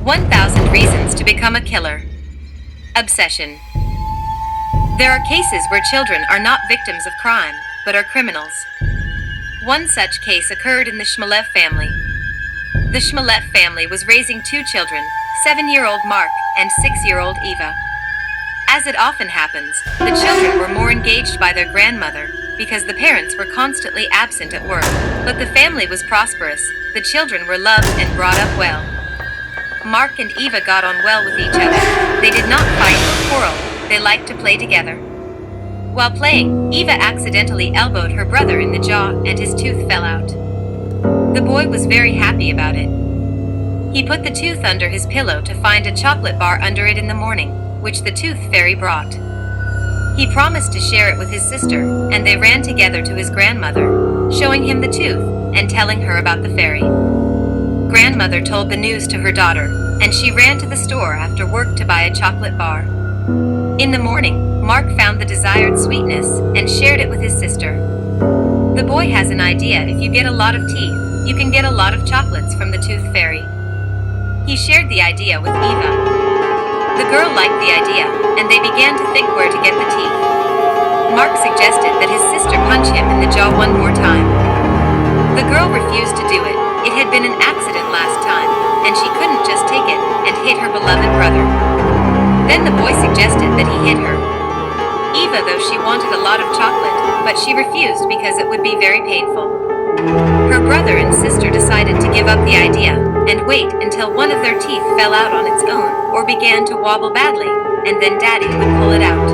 1,000 Reasons to Become a Killer. Obsession. There are cases where children are not victims of crime, but are criminals. One such case occurred in the Shmolev family. The Shmolev family was raising two children, 7-year-old Mark and 6-year-old Eva. As it often happens, the children were more engaged by their grandmother because the parents were constantly absent at work, but the family was prosperous, the children were loved and brought up well. Mark and Eva got on well with each other. They did not fight or quarrel, they liked to play together. While playing, Eva accidentally elbowed her brother in the jaw and his tooth fell out. The boy was very happy about it. He put the tooth under his pillow to find a chocolate bar under it in the morning, which the tooth fairy brought. He promised to share it with his sister, and they ran together to his grandmother, showing him the tooth and telling her about the fairy. Grandmother told the news to her daughter, and she ran to the store after work to buy a chocolate bar. In the morning, Mark found the desired sweetness and shared it with his sister. The boy has an idea: if you get a lot of teeth, you can get a lot of chocolates from the tooth fairy. He shared the idea with Eva. The girl liked the idea, and they began to think where to get the teeth. Mark suggested that his sister punch him in the jaw one more time. The girl refused to do it. It had been an accident last time, and she couldn't just take it and hit her beloved brother. Then the boy suggested that he hit her. Eva, though she wanted a lot of chocolate, but she refused because it would be very painful. Her brother and sister decided to give up the idea and wait until one of their teeth fell out on its own or began to wobble badly, and then Daddy would pull it out.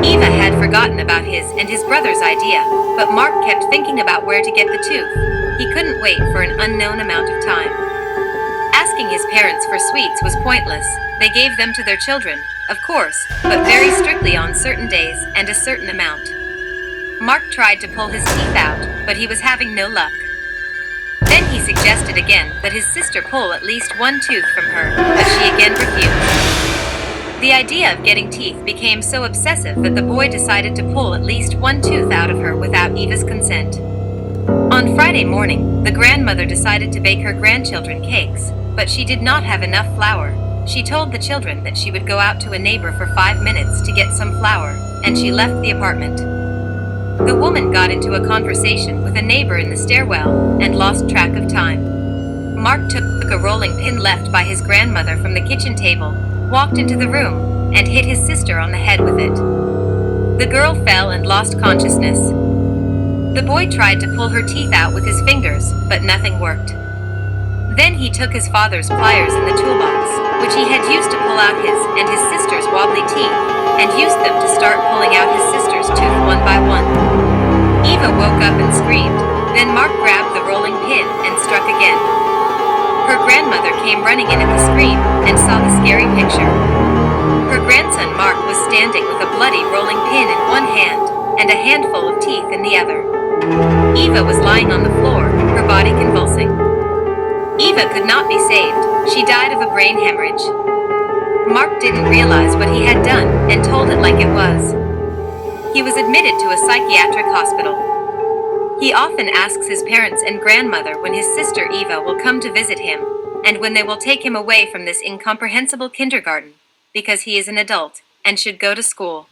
Eva had forgotten about his and his brother's idea, but Mark kept thinking about where to get the tooth. He couldn't wait for an unknown amount of time. Asking his parents for sweets was pointless. They gave them to their children, of course, but very strictly on certain days and a certain amount. Mark tried to pull his teeth out, but he was having no luck. Then he suggested again that his sister pull at least one tooth from her, but she again refused. The idea of getting teeth became so obsessive that the boy decided to pull at least one tooth out of her without Eva's consent. On Friday morning, the grandmother decided to bake her grandchildren cakes, but she did not have enough flour. She told the children that she would go out to a neighbor for 5 minutes to get some flour, and she left the apartment. The woman got into a conversation with a neighbor in the stairwell and lost track of time. Mark took a rolling pin left by his grandmother from the kitchen table, walked into the room, and hit his sister on the head with it. The girl fell and lost consciousness. The boy tried to pull her teeth out with his fingers, but nothing worked. Then he took his father's pliers in the toolbox, which he had used to pull out his and his sister's wobbly teeth, and used them to start pulling out his sister's tooth one by one. Eva woke up and screamed. Then Mark grabbed the rolling pin and struck again. Her grandmother came running in at the scream and saw the scary picture. Her grandson Mark was standing with a bloody rolling pin in one hand and a handful of teeth in the other. Eva was lying on the floor, her body convulsing. Eva could not be saved. She died of a brain hemorrhage. Mark didn't realize what he had done and told it like it was. He was admitted to a psychiatric hospital. He often asks his parents and grandmother when his sister Eva will come to visit him, and when they will take him away from this incomprehensible kindergarten, because he is an adult and should go to school.